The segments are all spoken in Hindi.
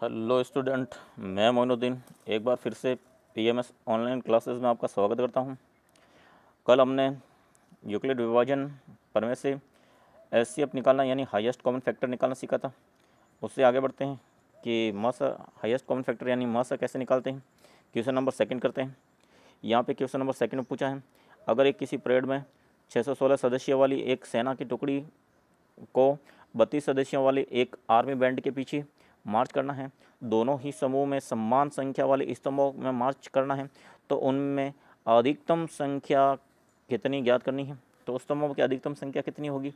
हेलो स्टूडेंट, मैं मोइनुद्दीन एक बार फिर से पीएमएस ऑनलाइन क्लासेस में आपका स्वागत करता हूं। कल हमने यूक्लिड विभाजन प्रमेय से एचसीएफ निकालना यानी हाईएस्ट कॉमन फैक्टर निकालना सीखा था। उससे आगे बढ़ते हैं कि मासा हाईएस्ट कॉमन फैक्टर यानी मासा कैसे निकालते हैं। क्वेश्चन नंबर सेकंड करते हैं। यहाँ पे क्वेश्चन नंबर सेकंड में पूछा है, अगर एक किसी परेड में 616 सदस्यों वाली एक सेना की टुकड़ी को 32 सदस्यों वाले एक आर्मी बैंड के पीछे मार्च करना है, दोनों ही समूह में समान संख्या वाले स्तंभों में मार्च करना है, तो उनमें अधिकतम संख्या कितनी ज्ञात करनी है। तो स्तंभों की अधिकतम संख्या कितनी होगी।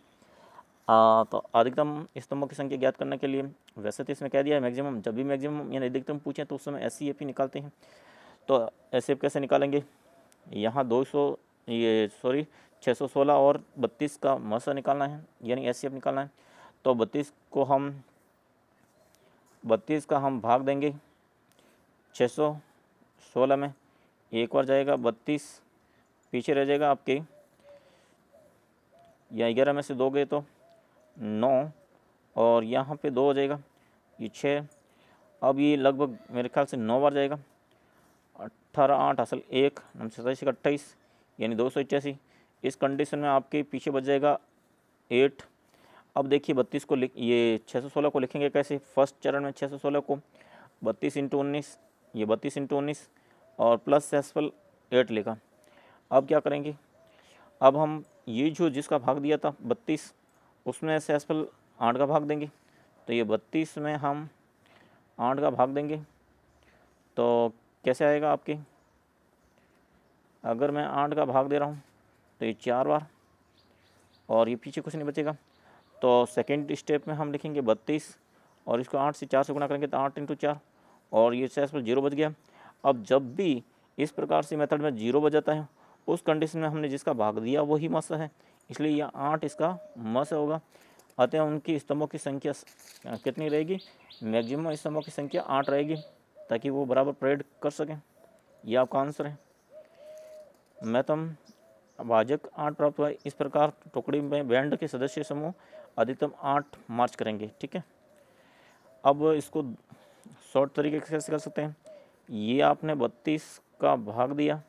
तो अधिकतम स्तंभों की संख्या ज्ञात करने के लिए वैसे तो इसमें कह दिया है मैक्सिमम, जब भी मैक्सिमम यानी अधिकतम पूछें तो उस समय एचसीएफ ही निकालते हैं। तो एचसीएफ कैसे निकालेंगे, यहाँ 616 और 32 का मसा निकालना है यानी एचसीएफ निकालना है। तो 32 का हम भाग देंगे 616 में, एक बार जाएगा 32, पीछे रह जाएगा आपके या 11 में से 2 गए तो 9 और यहाँ पे 2 हो जाएगा, ये 6। अब ये लगभग मेरे ख्याल से 9 बार जाएगा, 18 8 असल 1 27 28 यानी 281। इस कंडीशन में आपके पीछे बच जाएगा 8। अब देखिए 32 को ये 616 को लिखेंगे कैसे। फर्स्ट चरण में 616 को 32 × 19, ये 32 × 19 और प्लस सेसफल 8 लिखा। अब क्या करेंगे, अब हम ये जो जिसका भाग दिया था 32 उसमें सेसफल 8 का भाग देंगे। तो ये 32 में हम 8 का भाग देंगे तो कैसे आएगा आपके, अगर मैं 8 का भाग दे रहा हूँ तो ये 4 बार और ये पीछे कुछ नहीं बचेगा। तो सेकेंड स्टेप में हम लिखेंगे 32 और इसको 8 से 4 से गुणा करेंगे तो 8 × 4 और ये सेसफल 0 बच गया। अब जब भी इस प्रकार से मेथड में 0 बच जाता है उस कंडीशन में हमने जिसका भाग दिया वही मस है, इसलिए यह 8 इसका मस होगा। अतः उनकी स्तंभों की संख्या कितनी रहेगी, मैक्सिमम स्तंभों की संख्या 8 रहेगी ताकि वो बराबर परेड कर सकें। यह आपका आंसर है। मैथम भाजक 8 प्राप्त हुआ। इस प्रकार टुकड़ी में बैंड के सदस्य समूह अधिकतम 8 मार्च करेंगे। ठीक है, अब इसको शॉर्ट तरीके से कैसे कर सकते हैं। ये आपने 32 का भाग दिया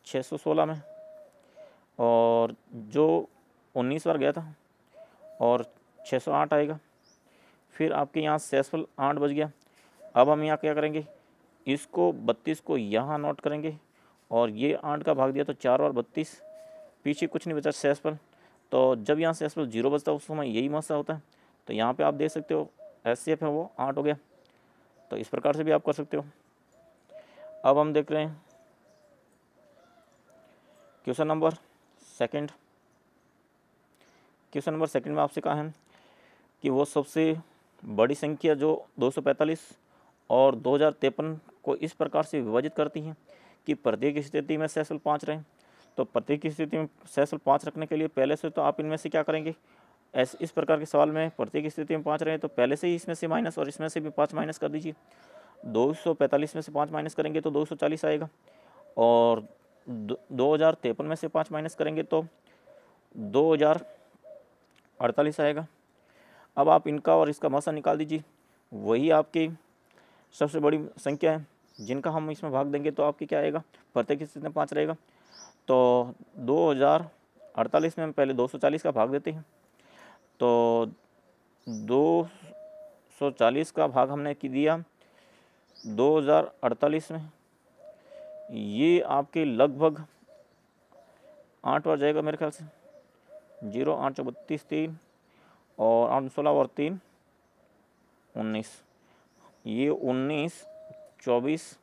616 में और जो 19 बार गया था और 608 आएगा, फिर आपके यहाँ सेसफल 8 बच गया। अब हम यहाँ क्या करेंगे, इसको 32 को यहाँ नोट करेंगे और ये 8 का भाग दिया तो 4 और 32, पीछे कुछ नहीं बचा सेसफल। तो जब यहाँ सेसफल 0 बचता है उस समय यही मसा होता है। तो यहाँ पे आप देख सकते हो एचसीएफ है वो 8 हो गया। तो इस प्रकार से भी आप कर सकते हो। अब हम देख रहे हैं question number second. Question number second में आपसे कहा है कि वो सबसे बड़ी संख्या जो 245 और 2053 को इस प्रकार से विभाजित करती हैं कि प्रत्येक स्थिति में सेसफल 5 रहें। तो प्रत्येक स्थिति में सेसफल 5 रखने के लिए पहले से तो आप इनमें से क्या करेंगे, इस प्रकार के सवाल में प्रत्येक स्थिति में 5 रहे तो पहले से ही इसमें से माइनस और इसमें से भी 5 माइनस कर दीजिए। 245 में से 5 माइनस करेंगे तो 240 आएगा और 2053 में से 5 माइनस करेंगे तो 2048 आएगा। अब आप इनका और इसका मसा निकाल दीजिए, वही आपकी सबसे बड़ी संख्या है जिनका हम इसमें भाग देंगे तो आपकी क्या आएगा, प्रत्येक स्थिति में 5 रहेगा। तो 2048 में हम पहले 240 का भाग देते हैं। तो 240 का भाग हमने दिया 2048 में, ये आपके लगभग 8 बार जाएगा मेरे ख्याल से। 0 8 32 3 और 8 16 और 3 19, ये 19 24।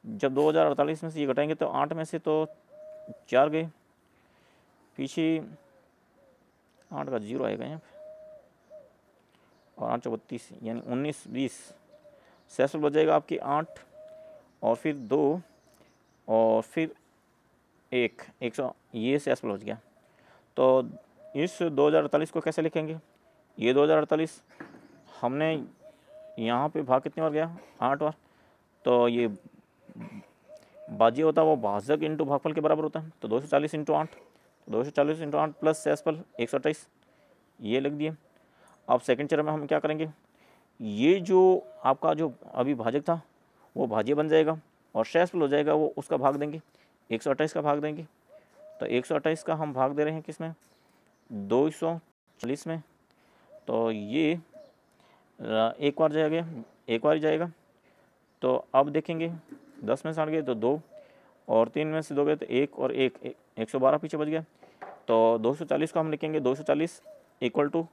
जब 2048 में से ये घटाएंगे तो 8 में से तो 4 गए, पीछे 8 का 0 आएगा यहाँ पे और 8 32 यानी 19 20, सेसफल बच जाएगा आपकी 8 और फिर 2 और फिर 1 100, ये सेसफल हो गया। तो इस 2048 को कैसे लिखेंगे, ये 2048 हमने यहाँ पे भाग कितनी बार गया 8 बार, तो ये बाजी होता है वो भाजक इंटू भागफल के बराबर होता है। तो 240 × 8, 240 × 8 प्लस सेसफल 128, ये लिख दिए। अब सेकंड चरण में हम क्या करेंगे, ये जो आपका जो अभी भाजक था वो भाज्य बन जाएगा और शेषफल हो जाएगा वो उसका भाग देंगे, 128 का भाग देंगे। तो 128 का हम भाग दे रहे हैं किसमें, 240 में। तो ये एक बार जाएगा, एक बार ही जाएगा। तो अब देखेंगे 10 में से 8 गए तो 2 और 3 में से 2 गए तो 1 और 1 112 पीछे बच गया। तो 240 को हम लिखेंगे 240 इक्वल टू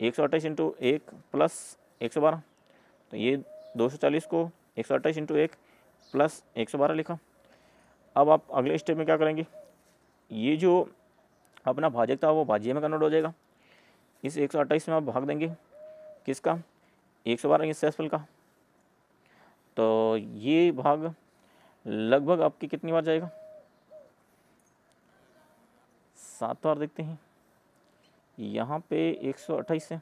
128 इंटू 1 प्लस 112। तो ये 240 को 128 इंटू 1 प्लस 112 लिखा। अब आप अगले स्टेप में क्या करेंगे, ये जो अपना भाजक था वो भाज्य में कन्वर्ट हो जाएगा। इस 128 में आप भाग देंगे किसका, 112 इस शेषफल का। तो ये भाग लगभग आपकी कितनी बार जाएगा, 7 बार। देखते हैं यहाँ पे 128 है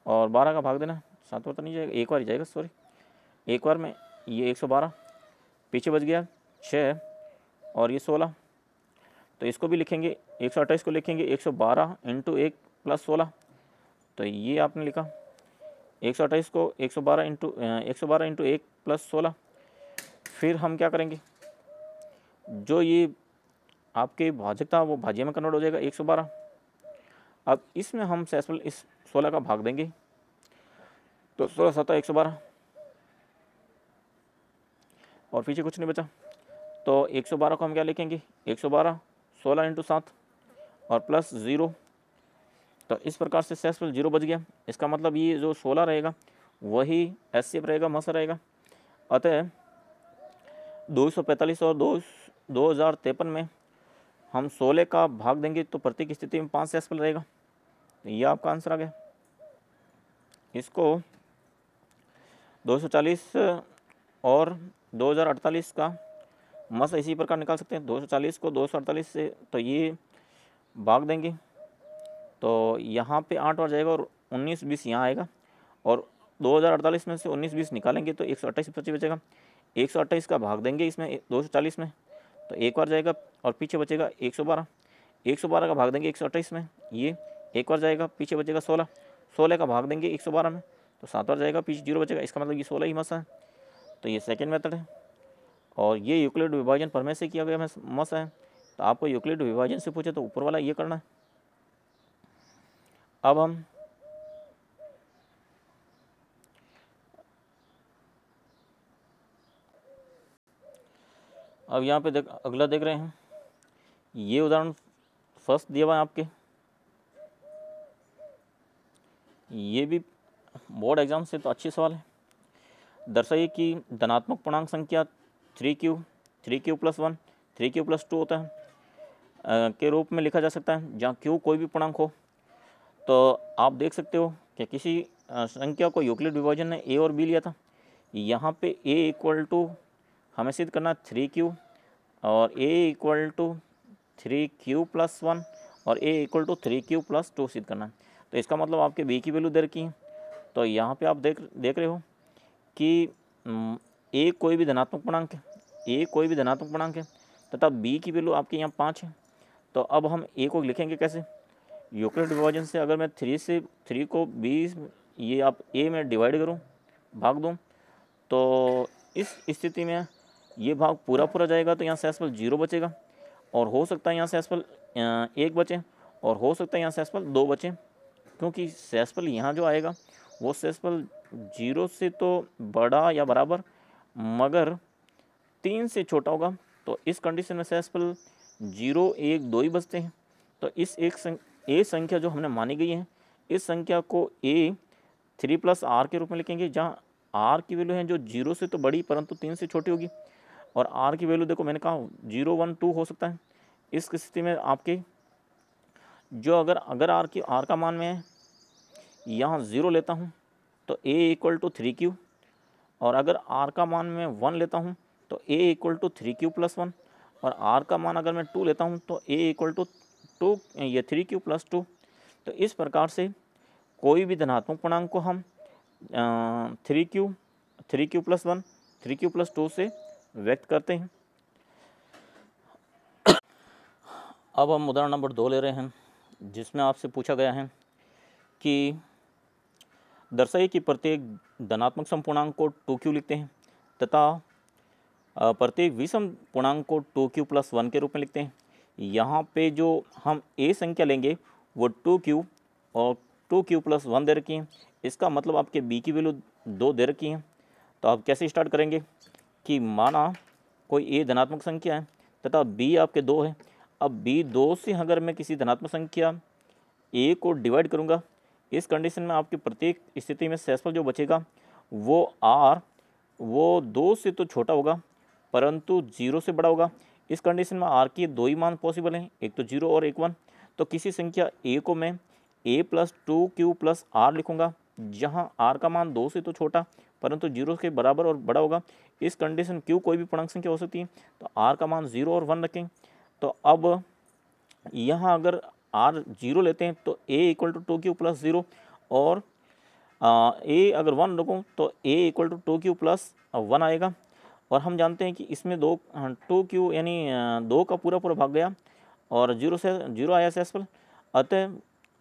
और 12 का भाग देना, 7 बार तो नहीं जाएगा, एक बार ही जाएगा, सॉरी एक बार में। ये 112 पीछे बच गया 6 और ये 16। तो इसको भी लिखेंगे, 128 को लिखेंगे 112 इंटू 1 प्लस 16। तो ये आपने लिखा 128 को 112 इंटू 1 प्लस 16। फिर हम क्या करेंगे, जो ये आपके भाजक था वो भाज्य में कन्वर्ट हो जाएगा 112। अब इसमें हम शेषफल इस 16 का भाग देंगे। तो 16 7 112 और पीछे कुछ नहीं बचा। तो 112 को हम क्या लिखेंगे, 112 16 इंटू 7 और प्लस 0। तो इस प्रकार से शेषफल 0 बच गया। इसका मतलब ये जो 16 रहेगा वही एचसीएफ रहेगा, मस रहेगा। अतः 245 और 2053 में हम 16 का भाग देंगे तो प्रत्येक स्थिति में 5 शेषफल रहेगा। तो ये आपका आंसर आ गया। इसको 240 और 2048 का मस इसी प्रकार निकाल सकते हैं। 240 को 248 से तो ये भाग देंगे तो यहाँ पे 8 बार जाएगा और 19 20 यहाँ आएगा और 2048 में से 19 20 निकालेंगे तो 128 बचेगा। 128 का भाग देंगे इसमें 240 में तो एक बार जाएगा और पीछे बचेगा 112। 112 का भाग देंगे 128 में, ये एक बार जाएगा, पीछे बचेगा 16। 16 का भाग देंगे 112 में तो 7 बार जाएगा, पीछे 0 बचेगा। इसका मतलब ये 16 ही मस है। तो ये सेकेंड मेथड है और ये यूक्लिड विभाजन प्रमेय से किया गया मस है। तो आपको यूक्लिड विभाजन से पूछे तो ऊपर वाला ये करना है। अब हम यहाँ पे अगला देख रहे हैं। ये उदाहरण फर्स्ट दिया हुआ है आपके, ये भी बोर्ड एग्जाम से तो अच्छे सवाल है। दर्शाइए कि धनात्मक पूर्णांक संख्या 3q 3q+1 3q+2 होता है के रूप में लिखा जा सकता है जहाँ q कोई भी पूर्णांक हो। तो आप देख सकते हो कि किसी संख्या को यूक्लिड विभाजन ने a और b लिया था। यहाँ पे a इक्वल टू हमें सिद्ध करना 3q और a इक्वल टू 3q+1 और a इक्वल टू 3q+2 सिद्ध करना है। तो इसका मतलब आपके b की वैल्यू दे रखी है। तो यहाँ पे आप देख रहे हो कि a कोई भी धनात्मक पूर्णांक है, a कोई भी धनात्मक पूर्णांक है तथा b की वैल्यू आपके यहाँ 5 है। तो अब हम a को लिखेंगे कैसे, यूक्लिड विभाजन से अगर मैं 3 को 20 ये आप a में डिवाइड करूँ, भाग दूँ, तो इस स्थिति में ये भाग पूरा जाएगा तो यहाँ शेषफल 0 बचेगा और हो सकता है यहाँ शेषफल 1 बचे और हो सकता है यहाँ शेषफल 2 बचे, क्योंकि शेषफल यहाँ जो आएगा वो शेषफल 0 से तो बड़ा या बराबर मगर 3 से छोटा होगा। तो इस कंडीशन में शेषफल 0 1 2 ही बचते हैं। तो इस ए संख्या जो हमने मानी गई है इस संख्या को a 3+r के रूप में लिखेंगे, जहाँ r की वैल्यू है जो 0 से तो बड़ी परंतु 3 से छोटी होगी और r की वैल्यू देखो मैंने कहा 0 1 2 हो सकता है। इस स्थिति में आपके जो अगर r का मान में यहाँ 0 लेता हूँ तो a इक्वल टू 3q और अगर r का मान मैं 1 लेता हूँ तो a इक्वल टू 3q+1 और r का मान अगर मैं 2 लेता हूँ तो a इक्वल टू 2 ये 3q+2। तो इस प्रकार से कोई भी धनात्मक पूर्णांक को हम 3q+1 3q+2 से व्यक्त करते हैं। अब हम उदाहरण नंबर 2 ले रहे हैं जिसमें आपसे पूछा गया है कि दर्शाइए कि प्रत्येक धनात्मक सम पूर्णांक को 2q लिखते हैं तथा प्रत्येक विषम पूर्णांक को 2q + 1 के रूप में लिखते हैं। यहाँ पे जो हम a संख्या लेंगे वो 2q और 2q + 1 दे रखी है। इसका मतलब आपके b की वैल्यू 2 दे रखी है। तो आप कैसे स्टार्ट करेंगे कि माना कोई a धनात्मक संख्या है तथा b आपके 2 है। अब b 2 से अगर मैं किसी धनात्मक संख्या a को डिवाइड करूँगा, इस कंडीशन में आपकी प्रत्येक स्थिति में शेषफल जो बचेगा वो r वो 2 से तो छोटा होगा परंतु 0 से बड़ा होगा। इस कंडीशन में r की 2 ही मान पॉसिबल हैं, एक तो 0 और एक 1। तो किसी संख्या a को मैं a + 2q + r लिखूँगा, जहाँ r का मान 2 से तो छोटा परंतु 0 के बराबर और बड़ा होगा। इस कंडीशन q कोई भी पूर्णांक संख्या हो सकती है, तो r का मान 0 और 1 रखें। तो अब यहाँ अगर r 0 लेते हैं तो a = 2q + 0 और a अगर 1 रखूँ तो a = 2q + 1 आएगा। और हम जानते हैं कि इसमें 2q यानी 2 का पूरा भाग गया और 0 से 0 आया शेषफल। अतः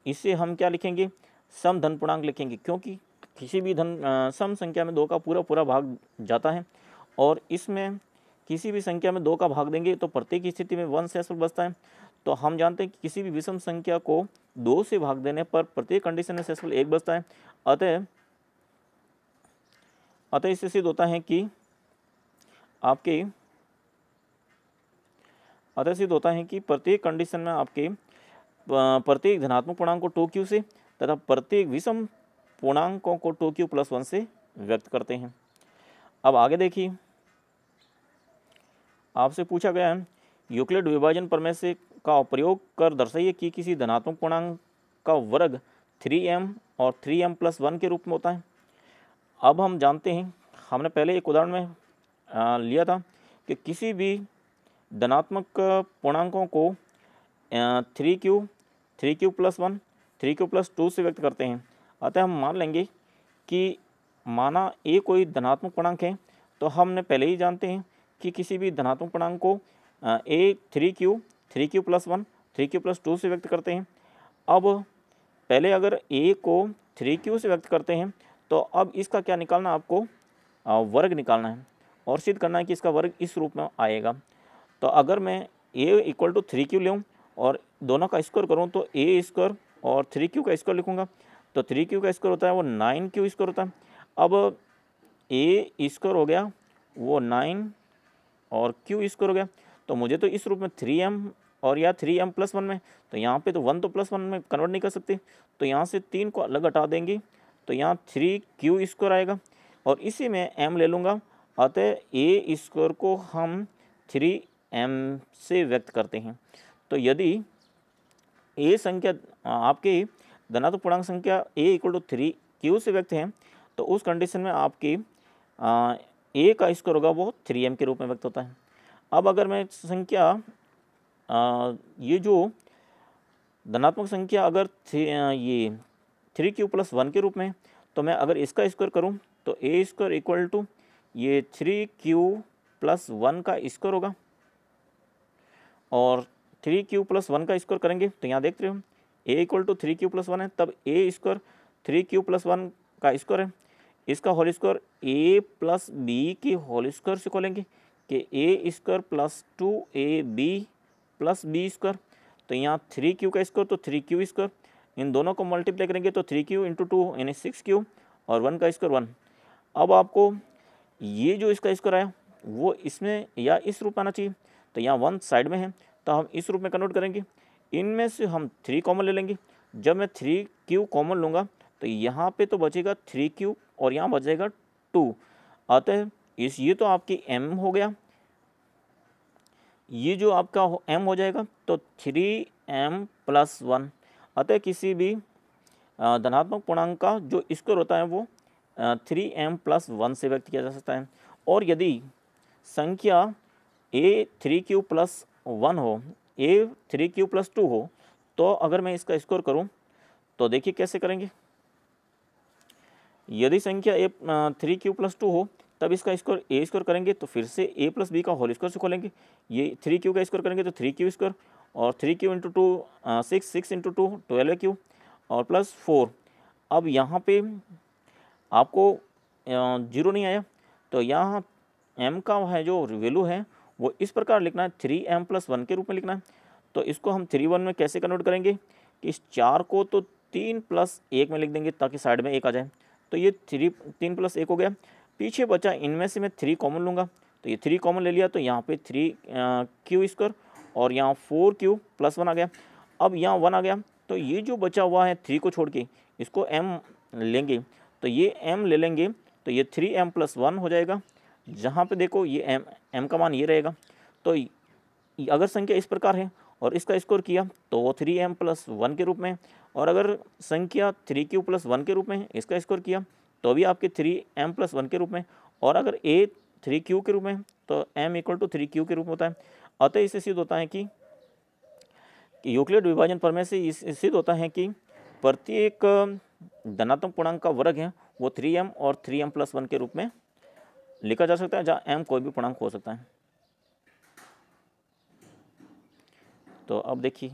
इसे हम क्या लिखेंगे, सम धन पूर्णांक लिखेंगे, क्योंकि किसी भी सम संख्या में 2 का पूरा भाग जाता है और इसमें किसी भी संख्या में 2 का भाग देंगे तो प्रत्येक स्थिति में 1 शेषफल बचता है। तो हम जानते हैं कि किसी भी विषम संख्या को 2 से भाग देने पर प्रत्येक कंडीशन में शेषफल 1 बचता है। अतः इससे सिद्ध होता है कि प्रत्येक कंडीशन में आपके प्रत्येक धनात्मक पूर्णांक को 2q से तथा प्रत्येक विषम पूर्णांकों को 2q + 1 से व्यक्त करते हैं। अब आगे देखिए, आपसे पूछा गया है यूक्लिड विभाजन प्रमेय से का प्रयोग कर दर्शाइए कि किसी धनात्मक पूर्णांक का वर्ग 3m और 3m + 1 के रूप में होता है। अब हम जानते हैं, हमने पहले एक उदाहरण में लिया था कि किसी भी धनात्मक पूर्णांकों को 3q + 1 3q + 2 से व्यक्त करते हैं। अतः हम मान लेंगे कि माना a कोई धनात्मक पूर्णांक है, तो हमने पहले ही जानते हैं कि किसी भी धनात्मक पूर्णांक को a 3q + 1 3q + 2 से व्यक्त करते हैं। अब पहले अगर a को 3q से व्यक्त करते हैं तो अब इसका क्या निकालना, आपको वर्ग निकालना है और सिद्ध करना है कि इसका वर्ग इस रूप में आएगा। तो अगर मैं a = 3q लूँ और दोनों का स्क्वायर करूँ तो a² और 3q का स्क्वायर लिखूँगा, तो 3q का स्क्वायर होता है वो 9q स्क्वायर होता है। अब a² हो गया वो 9 और q स्क्वायर हो गया, तो मुझे तो इस रूप में 3m और या 3m + 1 में, तो यहाँ पे तो 1 तो +1 में कन्वर्ट नहीं कर सकते, तो यहाँ से 3 को अलग हटा देंगे तो यहाँ 3q स्क्वायर आएगा और इसी में m ले लूँगा। अतः a² को हम 3m से व्यक्त करते हैं। तो यदि a संख्या आपके धनात्मक पूर्णांक संख्या a = 3q से व्यक्त है तो उस कंडीशन में आपकी a का स्क्वायर होगा वो 3m के रूप में व्यक्त होता है। अब अगर मैं संख्या ये जो धनात्मक संख्या अगर ये 3q + 1 के रूप में, तो मैं अगर इसका स्क्वायर करूं तो a² = ये 3q + 1 का स्क्वायर होगा और 3q + 1 का स्क्वायर करेंगे तो यहाँ देखते हो a = 3q + 1 है, तब a² 3q + 1 का स्क्वायर है, इसका होल स्क्वायर a + b के होल स्क्वायर से खोलेंगे कि a² + 2ab + b²। तो यहाँ 3q का स्क्वायर तो 3q², इन दोनों को मल्टीप्लाई करेंगे तो 3q × 2 यानी 6q और 1 का स्क्वायर 1। अब आपको ये जो इसका स्क्वायर आया वो इसमें या इस रूप में आना चाहिए, तो यहाँ 1 साइड में है तो हम इस रूप में कन्वर्ट करेंगे। इनमें से हम 3 कॉमन ले लेंगे, जब मैं 3q कॉमन लूँगा तो यहाँ पे तो बचेगा 3q और यहाँ बचेगा 2। अतः ये तो आपकी m हो गया, ये जो आपका m हो जाएगा तो 3m + 1। अतः किसी भी धनात्मक पूर्णांक का जो स्क्वायर होता है वो 3m + 1 से व्यक्त किया जा सकता है। और यदि संख्या a 3q + 1 हो, a 3q + 2 हो, तो अगर मैं इसका स्क्वायर करूं तो देखिए कैसे करेंगे। यदि संख्या a 3q + 2 हो तब इसका स्क्वायर a² करेंगे तो फिर से a + b का होल स्क्वायर से खोलेंगे, ये 3q का स्क्वायर करेंगे तो 3q² और 3q × 2 6 × 2 12q और +4। अब यहाँ पे आपको जीरो नहीं आया, तो यहाँ m का है जो वैल्यू है वो इस प्रकार लिखना है 3m+1 के रूप में लिखना है। तो इसको हम 3 1 में कैसे कन्वर्ट करेंगे कि इस 4 को तो 3+1 में लिख देंगे ताकि साइड में 1 आ जाए। तो ये 3+1 हो गया। पीछे बचा, इनमें से मैं 3 कॉमन लूँगा, तो ये 3 कॉमन ले लिया, तो यहाँ पे 3q² और यहाँ 4q+1 आ गया। अब यहाँ 1 आ गया, तो ये जो बचा हुआ है 3 को छोड़ के इसको m लेंगे, तो ये m ले लेंगे, तो ये 3m+1 हो जाएगा। जहाँ पे देखो ये m का मान ये रहेगा। तो अगर संख्या इस प्रकार है और इसका स्कोर किया तो वो 3m+1 के रूप में, और अगर संख्या 3q+1 के रूप में इसका स्कोर किया तो भी आपके 3m+1 के रूप में, और अगर a 3q के रूप में तो m = 3q के रूप में होता है। अतः इससे सिद्ध होता है कि यूक्लिड विभाजन प्रमेय से सिद्ध होता है कि प्रत्येक धनात्मक पूर्णांक का वर्ग है वो 3m और 3m+1 के रूप में लिखा जा सकता है, जहाँ m कोई भी पूर्णांक हो सकता है। तो अब देखिए